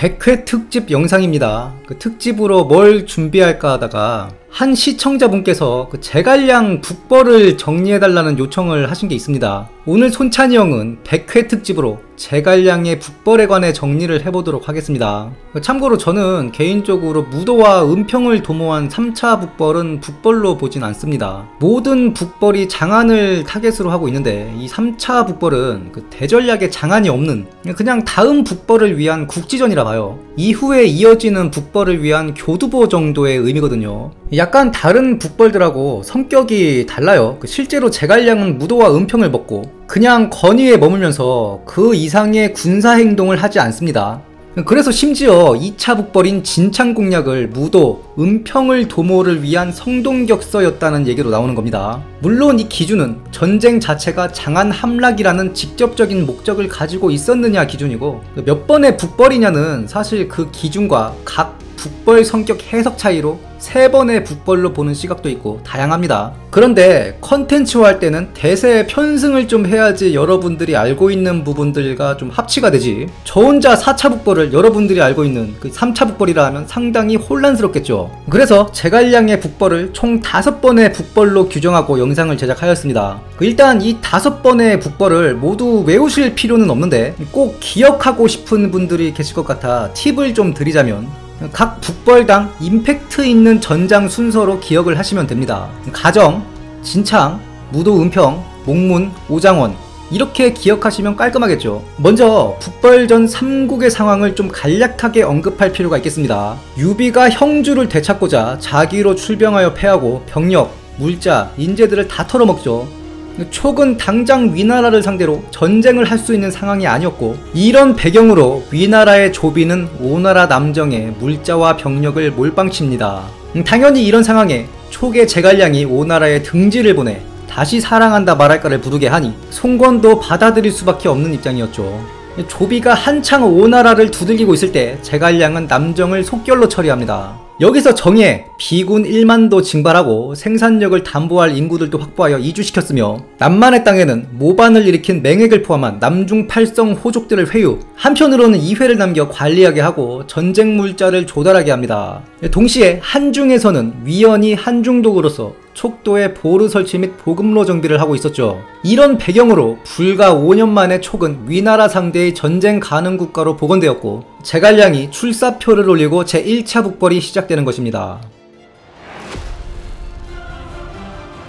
100회 특집 영상입니다. 그 특집으로 뭘 준비할까 하다가 한 시청자분께서 그 제갈량 북벌을 정리해달라는 요청을 하신 게 있습니다. 오늘 손찬이 형은 100회 특집으로 제갈량의 북벌에 관해 정리를 해보도록 하겠습니다. 참고로 저는 개인적으로 무도와 은평을 도모한 3차 북벌은 북벌로 보진 않습니다. 모든 북벌이 장안을 타겟으로 하고 있는데 이 3차 북벌은 그 대전략에 장안이 없는 그냥 다음 북벌을 위한 국지전이라 봐요. 이후에 이어지는 북벌을 위한 교두보 정도의 의미거든요. 약간 다른 북벌들하고 성격이 달라요. 실제로 제갈량은 무도와 은평을 먹고 그냥 건의에 머물면서 그 이상의 군사행동을 하지 않습니다. 그래서 심지어 2차 북벌인 진창공략을 무도, 은평을 도모를 위한 성동격서였다는 얘기로 나오는 겁니다. 물론 이 기준은 전쟁 자체가 장안 함락이라는 직접적인 목적을 가지고 있었느냐 기준이고 몇 번의 북벌이냐는 사실 그 기준과 각 북벌 성격 해석 차이로 3번의 북벌로 보는 시각도 있고 다양합니다. 그런데 컨텐츠화 할 때는 대세 편승을 좀 해야지 여러분들이 알고 있는 부분들과 좀 합치가 되지, 저 혼자 4차 북벌을 여러분들이 알고 있는 그 3차 북벌이라 하면 상당히 혼란스럽겠죠. 그래서 제갈량의 북벌을 총 5번의 북벌로 규정하고 영상을 제작하였습니다. 일단 이 5번의 북벌을 모두 외우실 필요는 없는데 꼭 기억하고 싶은 분들이 계실 것 같아 팁을 좀 드리자면, 각 북벌당 임팩트 있는 전장 순서로 기억을 하시면 됩니다. 가정, 진창, 무도, 은평, 목문, 오장원 이렇게 기억하시면 깔끔하겠죠. 먼저 북벌전 3국의 상황을 좀 간략하게 언급할 필요가 있겠습니다. 유비가 형주를 되찾고자 자기로 출병하여 패하고 병력, 물자, 인재들을 다 털어먹죠. 촉은 당장 위나라를 상대로 전쟁을 할 수 있는 상황이 아니었고, 이런 배경으로 위나라의 조비는 오나라 남정에 물자와 병력을 몰빵칩니다. 당연히 이런 상황에 촉의 제갈량이 오나라에 등지를 보내 다시 사랑한다 말할까를 부르게 하니 송권도 받아들일 수밖에 없는 입장이었죠. 조비가 한창 오나라를 두들기고 있을 때 제갈량은 남정을 속결로 처리합니다. 여기서 정예, 비군 1만도 징발하고 생산력을 담보할 인구들도 확보하여 이주시켰으며, 남만의 땅에는 모반을 일으킨 맹액을 포함한 남중 8성 호족들을 회유, 한편으로는 이회를 남겨 관리하게 하고 전쟁 물자를 조달하게 합니다. 동시에 한중에서는 위연이 한중독으로서 촉도의 보르 설치 및 보급로 정비를 하고 있었죠. 이런 배경으로 불과 5년 만에 촉은 위나라 상대의 전쟁 가능 국가로 복원되었고, 제갈량이 출사표를 올리고 제1차 북벌이 시작되는 것입니다.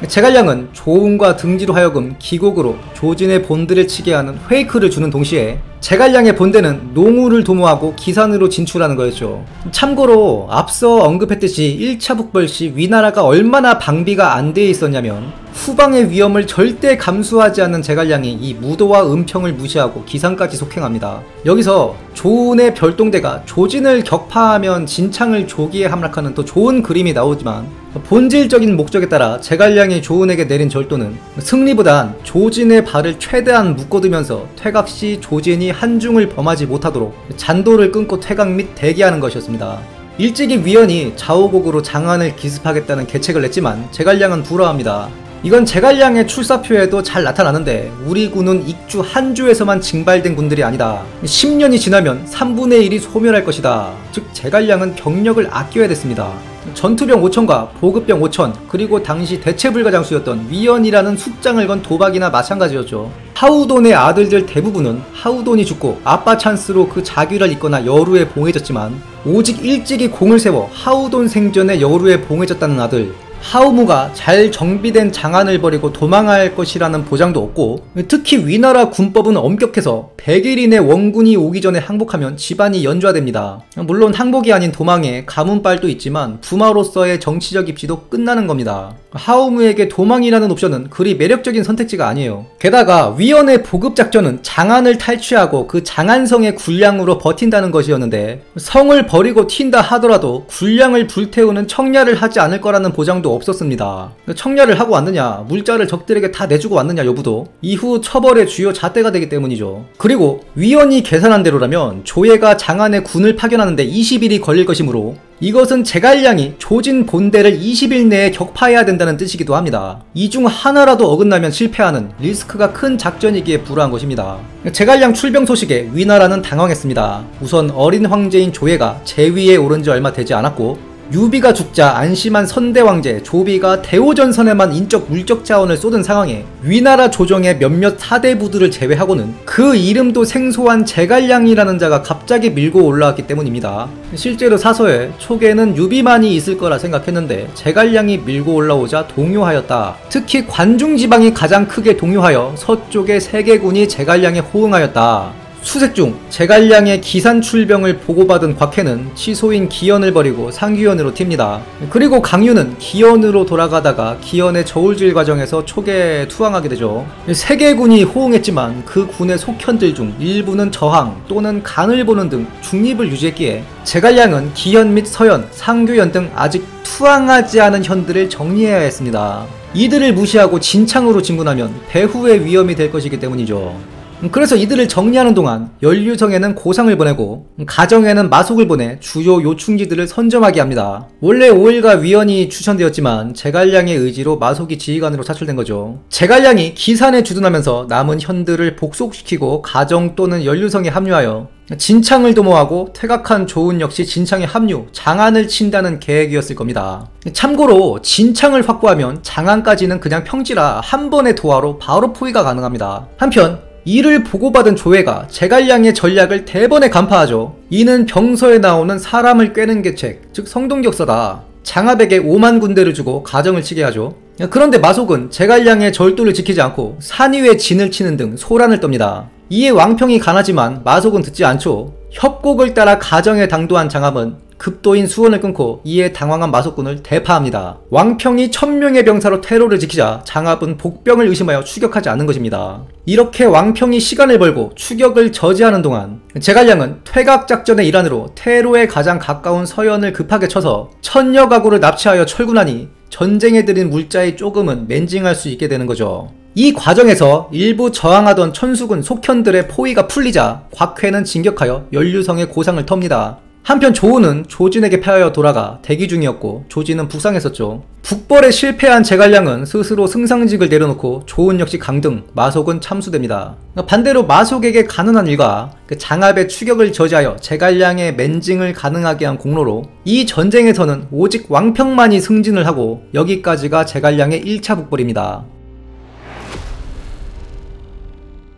제갈량은 조은과 등지로 하여금 기곡으로 조진의 본들을 치게 하는 페이크를 주는 동시에 제갈량의 본대는 농우를 도모하고 기산으로 진출하는 거였죠. 참고로 앞서 언급했듯이 1차 북벌 시 위나라가 얼마나 방비가 안 돼 있었냐면, 후방의 위험을 절대 감수하지 않는 제갈량이 이 무도와 은평을 무시하고 기산까지 속행합니다. 여기서 조은의 별동대가 조진을 격파하면 진창을 조기에 함락하는 더 좋은 그림이 나오지만, 본질적인 목적에 따라 제갈량이 조은에게 내린 절도는 승리보단 조진의 발을 최대한 묶어두면서 퇴각 시 조진이 한중을 범하지 못하도록 잔도를 끊고 퇴각 및 대기하는 것이었습니다. 일찍이 위연이 좌우곡으로 장안을 기습하겠다는 계책을 냈지만 제갈량은 불허합니다. 이건 제갈량의 출사표에도 잘 나타나는데, 우리 군은 익주 한주에서만 징발된 군들이 아니다. 10년이 지나면 3분의 1이 소멸할 것이다. 즉 제갈량은 병력을 아껴야 됐습니다. 전투병 5천과 보급병 5천, 그리고 당시 대체불가장수였던 위연이라는 숙장을 건 도박이나 마찬가지였죠. 하우돈의 아들들 대부분은 하우돈이 죽고 아빠 찬스로 그 자귀를 잇거나 여루에 봉해졌지만, 오직 일찍이 공을 세워 하우돈 생전에 여루에 봉해졌다는 아들 하우무가 잘 정비된 장안을 버리고 도망할 것이라는 보장도 없고, 특히 위나라 군법은 엄격해서 100일 이내 원군이 오기 전에 항복하면 집안이 연좌됩니다. 물론 항복이 아닌 도망에 가문빨도 있지만 부마로서의 정치적 입지도 끝나는 겁니다. 하우무에게 도망이라는 옵션은 그리 매력적인 선택지가 아니에요. 게다가 위연의 보급작전은 장안을 탈취하고 그 장안성의 군량으로 버틴다는 것이었는데, 성을 버리고 튄다 하더라도 군량을 불태우는 청야를 하지 않을 거라는 보장도 필요도 없었습니다. 청려를 하고 왔느냐, 물자를 적들에게 다 내주고 왔느냐 여부도 이후 처벌의 주요 잣대가 되기 때문이죠. 그리고 위원이 계산한 대로라면 조예가 장안에 군을 파견하는데 20일이 걸릴 것이므로 이것은 제갈량이 조진 본대를 20일 내에 격파해야 된다는 뜻이기도 합니다. 이 중 하나라도 어긋나면 실패하는 리스크가 큰 작전이기에 불화한 것입니다. 제갈량 출병 소식에 위나라는 당황했습니다. 우선 어린 황제인 조예가 제위에 오른 지 얼마 되지 않았고 유비가 죽자 안심한 선대 황제 조비가 대오전선에만 인적 물적 자원을 쏟은 상황에 위나라 조정의 몇몇 사대부들을 제외하고는 그 이름도 생소한 제갈량이라는 자가 갑자기 밀고 올라왔기 때문입니다. 실제로 사서에 초기에는 유비만이 있을 거라 생각했는데 제갈량이 밀고 올라오자 동요하였다. 특히 관중 지방이 가장 크게 동요하여 서쪽의 세계군이 제갈량에 호응하였다. 수색 중 제갈량의 기산 출병을 보고받은 곽해는 취소인 기연을 버리고 상규현으로 튑니다. 그리고 강유는 기연으로 돌아가다가 기연의 저울질 과정에서 촉에 투항하게 되죠. 세계군이 호응했지만 그 군의 속현들 중 일부는 저항 또는 간을 보는 등 중립을 유지했기에 제갈량은 기연 및 서현, 상규현 등 아직 투항하지 않은 현들을 정리해야 했습니다. 이들을 무시하고 진창으로 진군하면 배후의 위험이 될 것이기 때문이죠. 그래서 이들을 정리하는 동안 연류성에는 고상을 보내고 가정에는 마속을 보내 주요 요충지들을 선점하게 합니다. 원래 오일과 위원이 추천되었지만 제갈량의 의지로 마속이 지휘관으로 차출된 거죠. 제갈량이 기산에 주둔하면서 남은 현들을 복속시키고 가정 또는 연류성에 합류하여 진창을 도모하고 퇴각한 조은 역시 진창에 합류, 장안을 친다는 계획이었을 겁니다. 참고로 진창을 확보하면 장안까지는 그냥 평지라 한 번의 도하로 바로 포위가 가능합니다. 한편 이를 보고받은 조예가 제갈량의 전략을 대번에 간파하죠. 이는 병서에 나오는 사람을 꿰는 계책, 즉 성동격서다. 장압에게 5만 군대를 주고 가정을 치게 하죠. 그런데 마속은 제갈량의 절도를 지키지 않고 산 위에 진을 치는 등 소란을 떱니다. 이에 왕평이 가나지만 마속은 듣지 않죠. 협곡을 따라 가정에 당도한 장압은 급도인 수원을 끊고 이에 당황한 마속군을 대파합니다. 왕평이 1000명의 병사로 퇴로를 지키자 장압은 복병을 의심하여 추격하지 않는 것입니다. 이렇게 왕평이 시간을 벌고 추격을 저지하는 동안 제갈량은 퇴각작전의 일환으로 퇴로에 가장 가까운 서현을 급하게 쳐서 1000여 가구를 납치하여 철군하니 전쟁에 들인 물자의 조금은 맨징할 수 있게 되는 거죠. 이 과정에서 일부 저항하던 천수군 속현들의 포위가 풀리자 곽회는 진격하여 연류성의 고상을 텁니다. 한편 조은은 조진에게 패하여 돌아가 대기 중이었고 조진은 북상했었죠. 북벌에 실패한 제갈량은 스스로 승상직을 내려놓고 조은 역시 강등, 마속은 참수됩니다. 반대로 마속에게 가능한 일과 장압의 추격을 저지하여 제갈량의 맨징을 가능하게 한 공로로 이 전쟁에서는 오직 왕평만이 승진을 하고 여기까지가 제갈량의 1차 북벌입니다.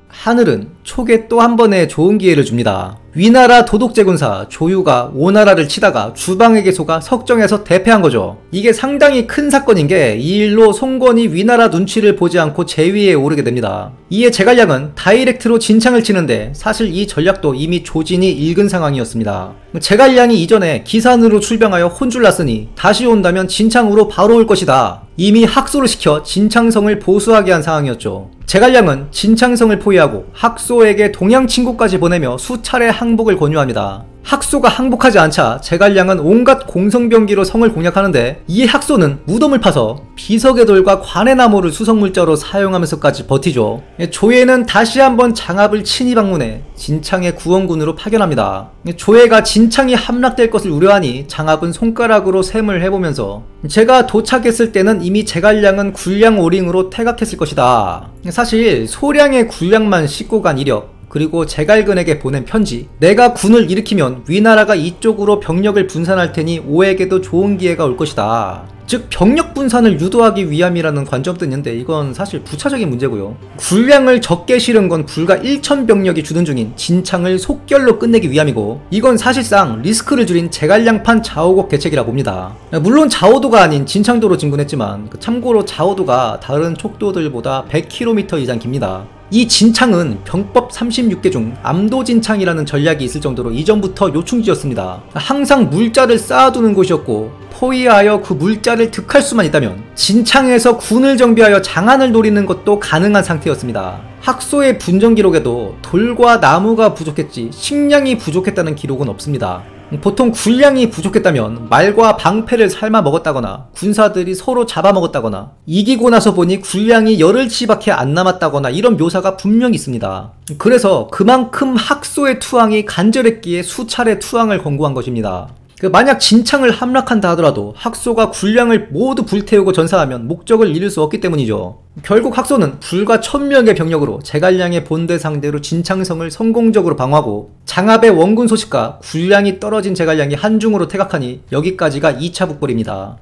하늘은 촉에 또 한 번의 좋은 기회를 줍니다. 위나라 도독제군사 조유가 오나라를 치다가 주방에게 속아 석정에서 대패한 거죠. 이게 상당히 큰 사건인 게 이 일로 송건이 위나라 눈치를 보지 않고 제위에 오르게 됩니다. 이에 제갈량은 다이렉트로 진창을 치는데 사실 이 전략도 이미 조진이 읽은 상황이었습니다. 제갈량이 이전에 기산으로 출병하여 혼쭐 났으니 다시 온다면 진창으로 바로 올 것이다. 이미 학소를 시켜 진창성을 보수하게 한 상황이었죠. 제갈량은 진창성을 포위하고 학소에게 동양 친구까지 보내며 수차례 항복을 권유합니다. 학소가 항복하지 않자 제갈량은 온갖 공성병기로 성을 공략하는데 이에 학소는 무덤을 파서 비석의 돌과 관의 나무를 수성물자로 사용하면서까지 버티죠. 조예는 다시 한번 장압을 친히 방문해 진창의 구원군으로 파견합니다. 조예가 진창이 함락될 것을 우려하니 장압은 손가락으로 셈을 해보면서 제가 도착했을 때는 이미 제갈량은 굴량 오링으로 퇴각했을 것이다. 사실 소량의 굴량만 싣고 간 이력 그리고 제갈근에게 보낸 편지, 내가 군을 일으키면 위나라가 이쪽으로 병력을 분산할 테니 오에게도 좋은 기회가 올 것이다. 즉 병력 분산을 유도하기 위함이라는 관점도 있는데 이건 사실 부차적인 문제고요. 굴량을 적게 실은 건 불과 1000병력이 주둔 중인 진창을 속결로 끝내기 위함이고 이건 사실상 리스크를 줄인 제갈량판 좌우곡 대책이라 봅니다. 물론 좌우도가 아닌 진창도로 진군했지만 참고로 좌우도가 다른 촉도들보다 100km 이상 깁니다. 이 진창은 병법 36개 중 암도진창이라는 전략이 있을 정도로 이전부터 요충지였습니다. 항상 물자를 쌓아두는 곳이었고 포위하여 그 물자를 득할 수만 있다면 진창에서 군을 정비하여 장안을 노리는 것도 가능한 상태였습니다. 학소의 분정 기록에도 돌과 나무가 부족했지 식량이 부족했다는 기록은 없습니다. 보통 군량이 부족했다면 말과 방패를 삶아 먹었다거나 군사들이 서로 잡아먹었다거나 이기고 나서 보니 군량이 열흘치밖에 안 남았다거나 이런 묘사가 분명히 있습니다. 그래서 그만큼 학소의 투항이 간절했기에 수차례 투항을 권고한 것입니다. 만약 진창을 함락한다 하더라도 학소가 군량을 모두 불태우고 전사하면 목적을 이룰 수 없기 때문이죠. 결국 학소는 불과 1000명의 병력으로 제갈량의 본대 상대로 진창성을 성공적으로 방어하고 장압의 원군 소식과 군량이 떨어진 제갈량이 한중으로 퇴각하니 여기까지가 2차 북벌입니다.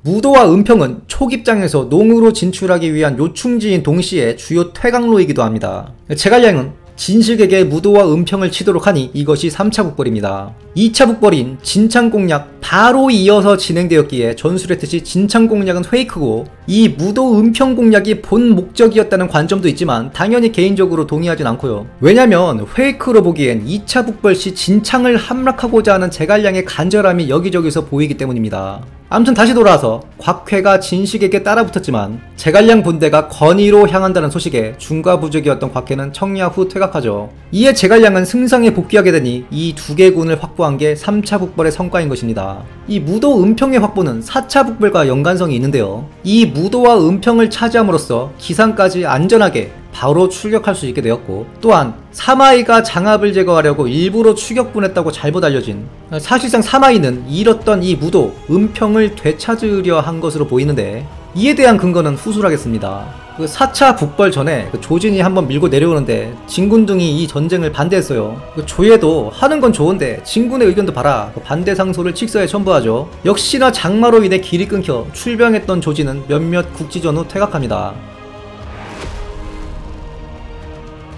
무도와 은평은 촉입장에서 농으로 진출하기 위한 요충지인 동시에 주요 퇴각로이기도 합니다. 제갈량은 진식에게 무도와 은평을 치도록 하니 이것이 3차 북벌입니다. 2차 북벌인 진창공략 바로 이어서 진행되었기에 전술했듯이 진창공략은 페이크고 이 무도 은평 공략이 본 목적이었다는 관점도 있지만 당연히 개인적으로 동의하진 않고요. 왜냐면 페이크로 보기엔 2차 북벌 시 진창을 함락하고자 하는 제갈량의 간절함이 여기저기서 보이기 때문입니다. 아무튼 다시 돌아와서 곽회가 진식에게 따라붙었지만 제갈량 본대가 건의로 향한다는 소식에 중과부족이었던 곽회는 청야 후 퇴각하죠. 이에 제갈량은 승상에 복귀하게 되니 이 두 개 군을 확보한 게 3차 북벌의 성과인 것입니다. 이 무도 은평의 확보는 4차 북벌과 연관성이 있는데요. 이 무도와 은평을 차지함으로써 기산까지 안전하게 바로 출격할 수 있게 되었고, 또한 사마이가 장압을 제거하려고 일부러 추격분했다고 잘못 알려진, 사실상 사마이는 잃었던 이 무도, 은평을 되찾으려 한 것으로 보이는데 이에 대한 근거는 후술하겠습니다. 4차 북벌 전에 조진이 한번 밀고 내려오는데 진군등이 이 전쟁을 반대했어요. 조예도 하는 건 좋은데 진군의 의견도 봐라, 반대 상소를 칙서에 첨부하죠. 역시나 장마로 인해 길이 끊겨 출병했던 조진은 몇몇 국지전 후 퇴각합니다.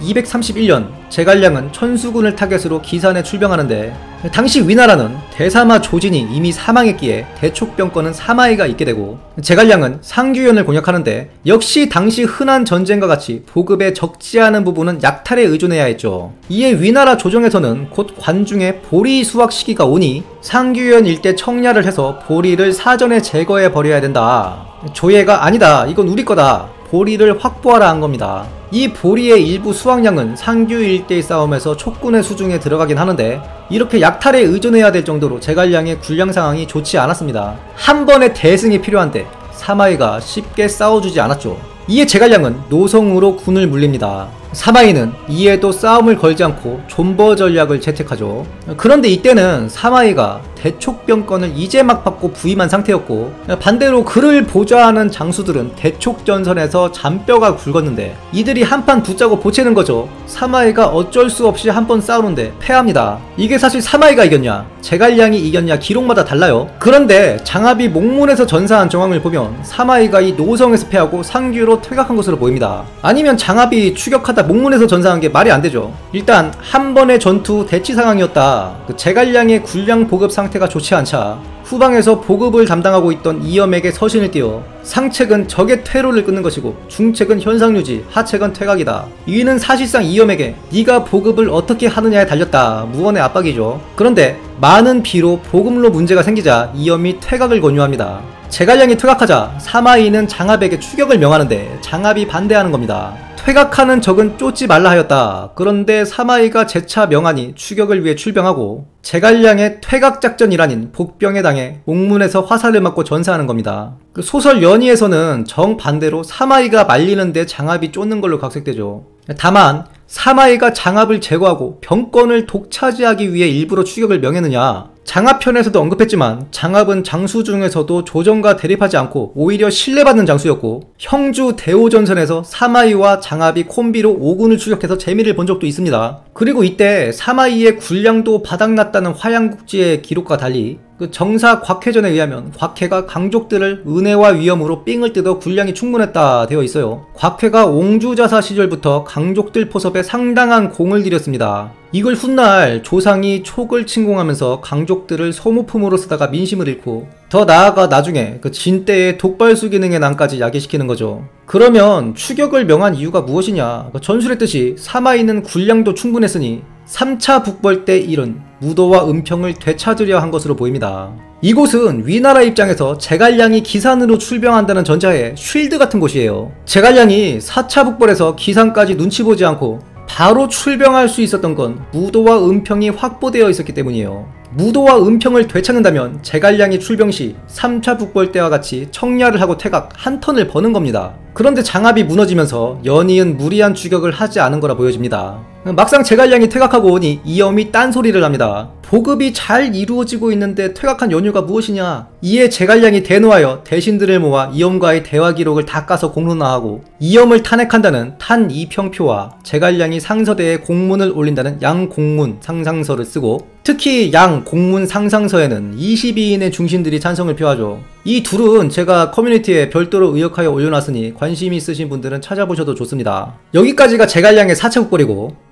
231년 제갈량은 천수군을 타겟으로 기산에 출병하는데 당시 위나라는 대사마 조진이 이미 사망했기에 대촉병권은 사마이가 있게 되고, 제갈량은 상규현을 공략하는데 역시 당시 흔한 전쟁과 같이 보급에 적지 않은 부분은 약탈에 의존해야 했죠. 이에 위나라 조정에서는 곧 관중에 보리 수확 시기가 오니 상규현 일대 청야를 해서 보리를 사전에 제거해 버려야 된다. 조예가 아니다, 이건 우리 거다, 보리를 확보하라 한 겁니다. 이 보리의 일부 수확량은 상규 일대의 싸움에서 촉군의 수중에 들어가긴 하는데 이렇게 약탈에 의존해야 될 정도로 제갈량의 군량 상황이 좋지 않았습니다. 한 번의 대승이 필요한데 사마이가 쉽게 싸워주지 않았죠. 이에 제갈량은 노성으로 군을 물립니다. 사마이는 이에도 싸움을 걸지 않고 존버 전략을 채택하죠. 그런데 이때는 사마이가 대촉병권을 이제 막 받고 부임한 상태였고, 반대로 그를 보좌하는 장수들은 대촉전선에서 잔뼈가 굵었는데 이들이 한판 붙자고 보채는 거죠. 사마이가 어쩔 수 없이 한번 싸우는데 패합니다. 이게 사실 사마이가 이겼냐 제갈량이 이겼냐 기록마다 달라요. 그런데 장압이 목문에서 전사한 정황을 보면 사마이가 이 노성에서 패하고 상규로 퇴각한 것으로 보입니다. 아니면 장압이 추격하다 목문에서 전사한 게 말이 안 되죠. 일단 한 번의 전투 대치 상황이었다. 제갈량의 군량 보급 상태가 좋지 않자 후방에서 보급을 담당하고 있던 이염에게 서신을 띄워 상책은 적의 퇴로를 끊는 것이고 중책은 현상유지, 하책은 퇴각이다. 이는 사실상 이염에게 네가 보급을 어떻게 하느냐에 달렸다, 무언의 압박이죠. 그런데 많은 비로 보급로 문제가 생기자 이염이 퇴각을 권유합니다. 제갈량이 퇴각하자 사마이는 장압에게 추격을 명하는데 장압이 반대하는 겁니다. 퇴각하는 적은 쫓지 말라 하였다. 그런데 사마이가 재차 명하니 추격을 위해 출병하고 제갈량의 퇴각작전이라닌 복병에 당해 목문에서 화살을 맞고 전사하는 겁니다. 소설 연의에서는 정반대로 사마이가 말리는데 장압이 쫓는 걸로 각색되죠. 다만 사마이가 장압을 제거하고 병권을 독차지하기 위해 일부러 추격을 명했느냐, 장압편에서도 언급했지만 장압은 장수 중에서도 조정과 대립하지 않고 오히려 신뢰받는 장수였고, 형주 대오전선에서 사마이와 장압이 콤비로 오군을 추격해서 재미를 본 적도 있습니다. 그리고 이때 사마이의 군량도 바닥났다는 화양국지의 기록과 달리 정사 곽회전에 의하면 곽회가 강족들을 은혜와 위엄으로 삥을 뜯어 군량이 충분했다 되어 있어요. 곽회가 옹주자사 시절부터 강족들 포섭에 상당한 공을 들였습니다. 이걸 훗날 조상이 촉을 침공하면서 강족들을 소모품으로 쓰다가 민심을 잃고, 더 나아가 나중에 진때의 독발수 기능의 난까지 야기시키는 거죠. 그러면 추격을 명한 이유가 무엇이냐, 전술했듯이 사마이는 군량도 충분했으니 3차 북벌 때 일은 무도와 은평을 되찾으려 한 것으로 보입니다. 이곳은 위나라 입장에서 제갈량이 기산으로 출병한다는 전자에 쉴드 같은 곳이에요. 제갈량이 4차 북벌에서 기산까지 눈치 보지 않고 바로 출병할 수 있었던 건 무도와 은평이 확보되어 있었기 때문이에요. 무도와 은평을 되찾는다면 제갈량이 출병 시 3차 북벌 때와 같이 청야를 하고 퇴각 한 턴을 버는 겁니다. 그런데 장압이 무너지면서 연이은 무리한 추격을 하지 않은 거라 보여집니다. 막상 제갈량이 퇴각하고 오니 이엄이 딴소리를 합니다. 보급이 잘 이루어지고 있는데 퇴각한 연유가 무엇이냐. 이에 제갈량이 대노하여 대신들을 모아 이엄과의 대화 기록을 다 까서 공론화하고 이엄을 탄핵한다는 탄 이평표와 제갈량이 상서대에 공문을 올린다는 양공문 상상서를 쓰고, 특히 양 공문 상상서에는 22인의 중신들이 찬성을 표하죠. 이 둘은 제가 커뮤니티에 별도로 의역하여 올려놨으니 관심 있으신 분들은 찾아보셔도 좋습니다. 여기까지가 제갈량의 4차 국벌이고,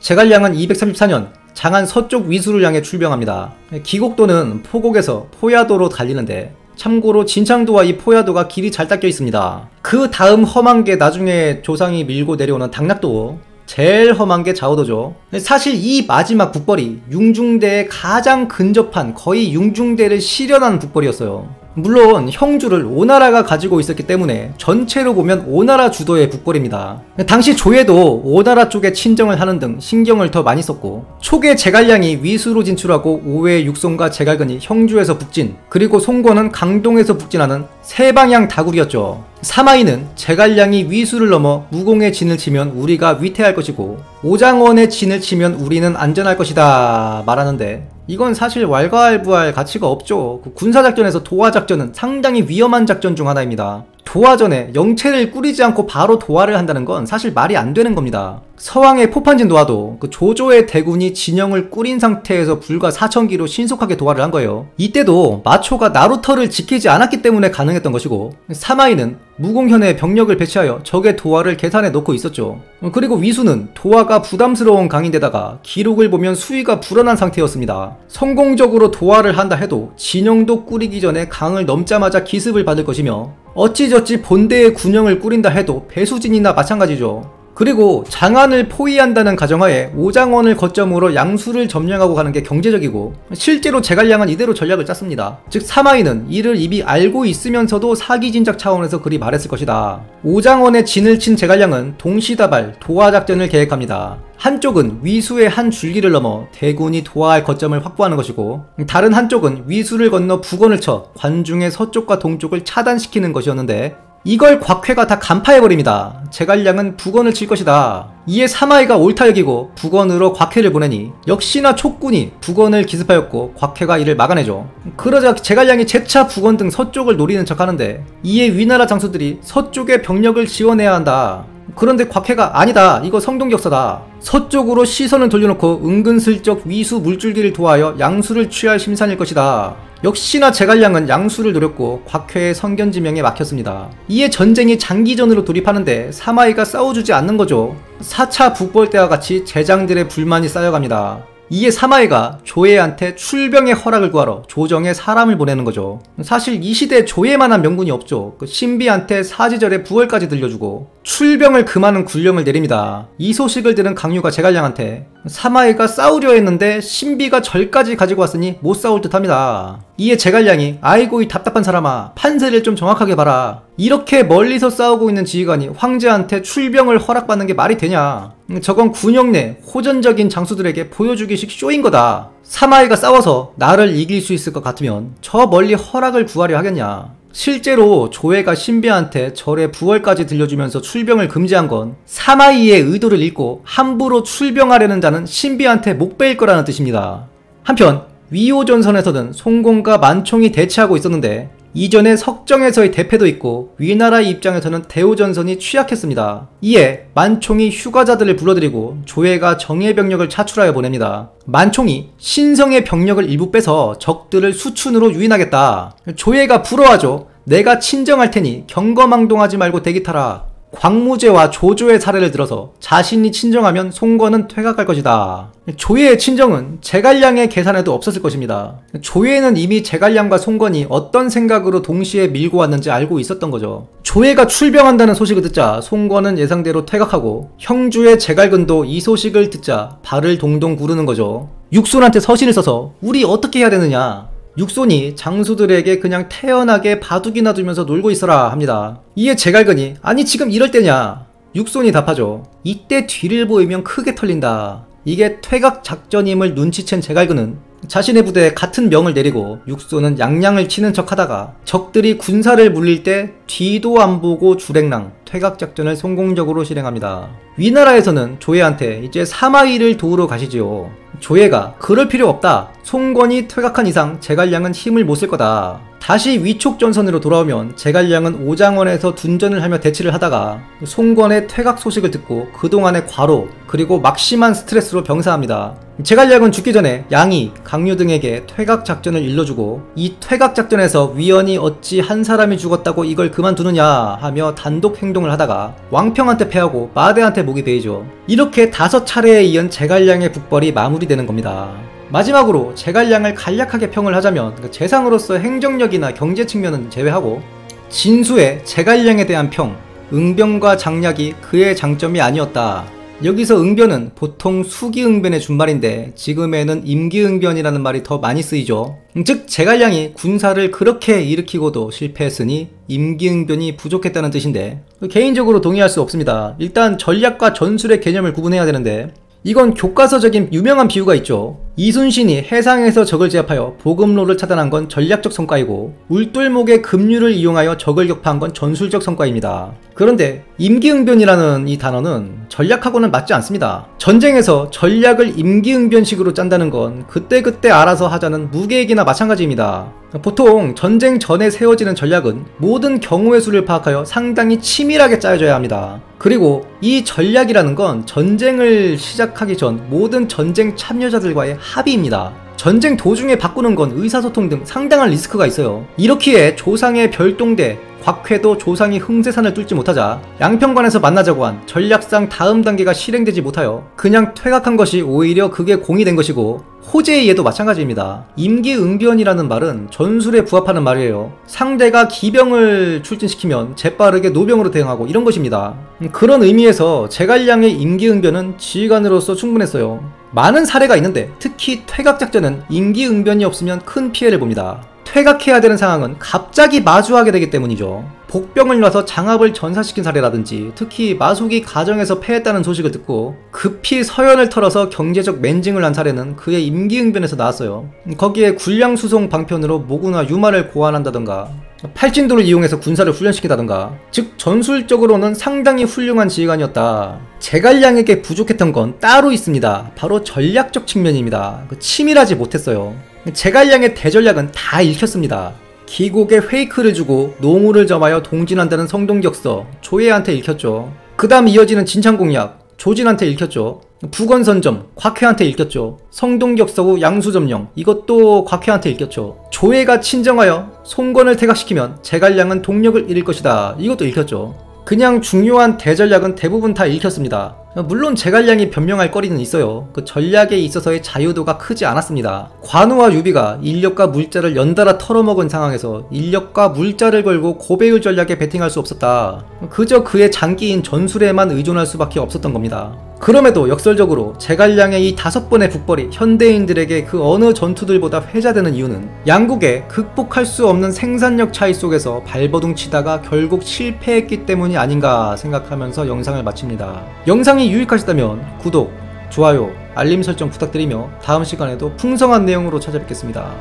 제갈량은 234년 장안 서쪽 위수를 향해 출병합니다. 기곡도는 포곡에서 포야도로 달리는데, 참고로 진창도와 이 포야도가 길이 잘 닦여 있습니다. 그 다음 험한 게 나중에 조상이 밀고 내려오는 당락도, 제일 험한 게 자오도죠. 사실 이 마지막 북벌이 융중대에 가장 근접한, 거의 융중대를 실현한 북벌이었어요. 물론 형주를 오나라가 가지고 있었기 때문에 전체로 보면 오나라 주도의 북벌입니다. 당시 조예도 오나라 쪽에 친정을 하는 등 신경을 더 많이 썼고, 초기에 제갈량이 위수로 진출하고 5회 육송과 제갈근이 형주에서 북진, 그리고 송건은 강동에서 북진하는 세방향 다굴이었죠. 사마이는 제갈량이 위수를 넘어 무공의 진을 치면 우리가 위태할 것이고 오장원의 진을 치면 우리는 안전할 것이다 말하는데, 이건 사실 왈가왈부할 가치가 없죠. 군사작전에서 도하작전은 상당히 위험한 작전 중 하나입니다. 도하전에 영체를 꾸리지 않고 바로 도하를 한다는 건 사실 말이 안 되는 겁니다. 서왕의 포판진 도하도 조조의 대군이 진영을 꾸린 상태에서 불과 4000기로 신속하게 도하를 한 거예요. 이때도 마초가 나루터를 지키지 않았기 때문에 가능했던 것이고, 사마이는 무공현에 병력을 배치하여 적의 도하를 계산해 놓고 있었죠. 그리고 위수는 도하가 부담스러운 강인데다가 기록을 보면 수위가 불어난 상태였습니다. 성공적으로 도하를 한다 해도 진영도 꾸리기 전에 강을 넘자마자 기습을 받을 것이며, 어찌저찌 본대의 군영을 꾸린다 해도 배수진이나 마찬가지죠. 그리고 장안을 포위한다는 가정하에 오장원을 거점으로 양수를 점령하고 가는 게 경제적이고, 실제로 제갈량은 이대로 전략을 짰습니다. 즉 사마이는 이를 이미 알고 있으면서도 사기 진작 차원에서 그리 말했을 것이다. 오장원의 진을 친 제갈량은 동시다발 도하작전을 계획합니다. 한쪽은 위수의 한 줄기를 넘어 대군이 도하할 거점을 확보하는 것이고, 다른 한쪽은 위수를 건너 북원을 쳐 관중의 서쪽과 동쪽을 차단시키는 것이었는데, 이걸 곽회가 다 간파해버립니다. 제갈량은 북원을 칠 것이다. 이에 사마이가 옳다 여기고 북원으로 곽회를 보내니 역시나 촉군이 북원을 기습하였고 곽회가 이를 막아내죠. 그러자 제갈량이 재차 북원 등 서쪽을 노리는 척하는데, 이에 위나라 장수들이 서쪽에 병력을 지원해야 한다. 그런데 곽회가 아니다, 이거 성동격사다. 서쪽으로 시선을 돌려놓고 은근슬쩍 위수 물줄기를 도하여 양수를 취할 심산일 것이다. 역시나 제갈량은 양수를 노렸고 곽회의 선견지명에 막혔습니다. 이에 전쟁이 장기전으로 돌입하는데 사마이가 싸워주지 않는 거죠. 4차 북벌 때와 같이 제장들의 불만이 쌓여갑니다. 이에 사마이가 조예한테 출병의 허락을 구하러 조정에 사람을 보내는 거죠. 사실 이 시대에 조예만한 명군이 없죠. 신비한테 사지절에 부월까지 들려주고 출병을 금하는 군령을 내립니다. 이 소식을 들은 강유가 제갈량한테 사마이가 싸우려 했는데 신비가 절까지 가지고 왔으니 못 싸울 듯 합니다. 이에 제갈량이 아이고 이 답답한 사람아, 판세를 좀 정확하게 봐라. 이렇게 멀리서 싸우고 있는 지휘관이 황제한테 출병을 허락받는 게 말이 되냐. 저건 군영 내 호전적인 장수들에게 보여주기식 쇼인 거다. 사마이가 싸워서 나를 이길 수 있을 것 같으면 저 멀리 허락을 구하려 하겠냐. 실제로 조예가 신비한테 절의 부월까지 들려주면서 출병을 금지한 건 사마이의 의도를 읽고 함부로 출병하려는 자는 신비한테 목 베일 거라는 뜻입니다. 한편 위호전선에서는 송공과 만총이 대치하고 있었는데, 이전에 석정에서의 대패도 있고 위나라의 입장에서는 대호전선이 취약했습니다. 이에 만총이 휴가자들을 불러들이고 조예가 정예 병력을 차출하여 보냅니다. 만총이 신성의 병력을 일부 빼서 적들을 수춘으로 유인하겠다. 조예가 불어하죠. 내가 친정할 테니 경거망동하지 말고 대기 타라. 광무제와 조조의 사례를 들어서 자신이 친정하면 송건은 퇴각할 것이다. 조예의 친정은 제갈량의 계산에도 없었을 것입니다. 조예는 이미 제갈량과 송건이 어떤 생각으로 동시에 밀고 왔는지 알고 있었던 거죠. 조예가 출병한다는 소식을 듣자 송건은 예상대로 퇴각하고, 형주의 제갈근도 이 소식을 듣자 발을 동동 구르는 거죠. 육손한테 서신을 써서 우리 어떻게 해야 되느냐. 육손이 장수들에게 그냥 태연하게 바둑이나 두면서 놀고 있어라 합니다. 이에 제갈근이 아니 지금 이럴 때냐. 육손이 답하죠. 이때 뒤를 보이면 크게 털린다. 이게 퇴각 작전임을 눈치챈 제갈근은 자신의 부대에 같은 명을 내리고 육손은 양양을 치는 척 하다가 적들이 군사를 물릴 때 뒤도 안 보고 주랭랑 퇴각 작전을 성공적으로 실행합니다. 위나라에서는 조예한테 이제 사마이를 도우러 가시지요. 조예가 그럴 필요 없다. 송건이 퇴각한 이상 제갈량은 힘을 못 쓸 거다. 다시 위촉 전선으로 돌아오면 제갈량은 오장원에서 둔전을 하며 대치를 하다가 송건의 퇴각 소식을 듣고 그동안의 과로 그리고 막심한 스트레스로 병사합니다. 제갈량은 죽기 전에 양이, 강류 등에게 퇴각 작전을 일러주고 이 퇴각 작전에서 위원이 어찌 한 사람이 죽었다고 이걸 그만두느냐 하며 단독 행동을 하다가 왕평한테 패하고 마대한테 목이 베이죠. 이렇게 5차례에 이은 제갈량의 북벌이 마무리되는 겁니다. 마지막으로 제갈량을 간략하게 평을 하자면 재상으로서 행정력이나 경제 측면은 제외하고 진수의 제갈량에 대한 평, 응변과 장략이 그의 장점이 아니었다. 여기서 응변은 보통 수기응변의 준말인데 지금에는 임기응변이라는 말이 더 많이 쓰이죠. 즉 제갈량이 군사를 그렇게 일으키고도 실패했으니 임기응변이 부족했다는 뜻인데 개인적으로 동의할 수 없습니다. 일단 전략과 전술의 개념을 구분해야 되는데 이건 교과서적인 유명한 비유가 있죠. 이순신이 해상에서 적을 제압하여 보급로를 차단한 건 전략적 성과이고 울돌목의 급류를 이용하여 적을 격파한 건 전술적 성과입니다. 그런데 임기응변이라는 이 단어는 전략하고는 맞지 않습니다. 전쟁에서 전략을 임기응변식으로 짠다는 건 그때그때 알아서 하자는 무계획이나 마찬가지입니다. 보통 전쟁 전에 세워지는 전략은 모든 경우의 수를 파악하여 상당히 치밀하게 짜여져야 합니다. 그리고 이 전략이라는 건 전쟁을 시작하기 전 모든 전쟁 참여자들과의 합의입니다. 전쟁 도중에 바꾸는 건 의사소통 등 상당한 리스크가 있어요. 이렇기에 조상의 별동대, 곽회도 조상이 흥세산을 뚫지 못하자 양평관에서 만나자고 한 전략상 다음 단계가 실행되지 못하여 그냥 퇴각한 것이 오히려 그게 공이 된 것이고 호재의 예도 마찬가지입니다. 임기응변이라는 말은 전술에 부합하는 말이에요. 상대가 기병을 출진시키면 재빠르게 노병으로 대응하고 이런 것입니다. 그런 의미에서 제갈량의 임기응변은 지휘관으로서 충분했어요. 많은 사례가 있는데 특히 퇴각작전은 임기응변이 없으면 큰 피해를 봅니다. 퇴각해야 되는 상황은 갑자기 마주하게 되기 때문이죠. 복병을 놔서 장합을 전사시킨 사례라든지 특히 마속이 가정에서 패했다는 소식을 듣고 급히 서연을 털어서 경제적 맨징을 한 사례는 그의 임기응변에서 나왔어요. 거기에 군량수송 방편으로 모구나 유마를 고안한다던가 팔진도를 이용해서 군사를 훈련시키다던가 즉 전술적으로는 상당히 훌륭한 지휘관이었다. 제갈량에게 부족했던 건 따로 있습니다. 바로 전략적 측면입니다. 치밀하지 못했어요. 제갈량의 대전략은 다 읽혔습니다. 기곡에 페이크를 주고 농우를 점하여 동진한다는 성동격서 조예한테 읽혔죠. 그 다음 이어지는 진창공략 조진한테 읽혔죠. 부건선점 곽회한테 읽혔죠. 성동격서 후 양수점령 이것도 곽회한테 읽혔죠. 조예가 친정하여 송건을 퇴각시키면 제갈량은 동력을 잃을 것이다. 이것도 읽혔죠. 그냥 중요한 대전략은 대부분 다 읽혔습니다. 물론 제갈량이 변명할 거리는 있어요. 그 전략에 있어서의 자유도가 크지 않았습니다. 관우와 유비가 인력과 물자를 연달아 털어먹은 상황에서 인력과 물자를 걸고 고배율 전략에 베팅할 수 없었다. 그저 그의 장기인 전술에만 의존할 수밖에 없었던 겁니다. 그럼에도 역설적으로 제갈량의 이 5번의 북벌이 현대인들에게 그 어느 전투들보다 회자되는 이유는 양국의 극복할 수 없는 생산력 차이 속에서 발버둥 치다가 결국 실패했기 때문이 아닌가 생각하면서 영상을 마칩니다. 영상이 유익하셨다면 구독, 좋아요, 알림 설정 부탁드리며 다음 시간에도 풍성한 내용으로 찾아뵙겠습니다.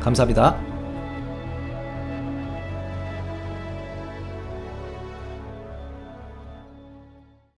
감사합니다.